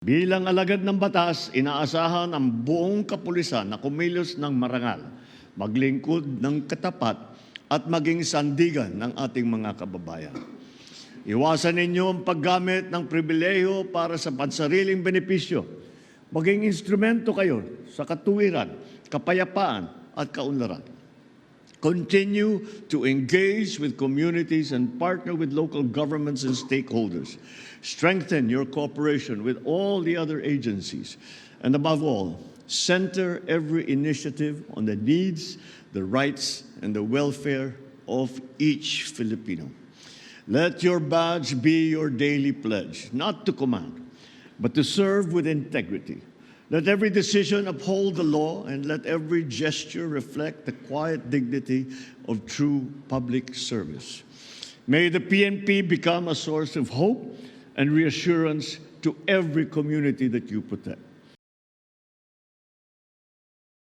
Bilang alagad ng batas, inaasahan ang buong kapulisan na kumilos ng marangal, maglingkod ng katapat at maging sandigan ng ating mga kababayan. Iwasan ninyo ang paggamit ng pribilehiyo para sa pansariling benepisyo. Maging instrumento kayo sa katuwiran, kapayapaan at kaunlaran. Continue to engage with communities and partner with local governments and stakeholders. Strengthen your cooperation with all the other agencies. And above all, center every initiative on the needs, the rights, and the welfare of each Filipino. Let your badge be your daily pledge, not to command, but to serve with integrity. Let every decision uphold the law, and let every gesture reflect the quiet dignity of true public service. May the PNP become a source of hope and reassurance to every community that you protect.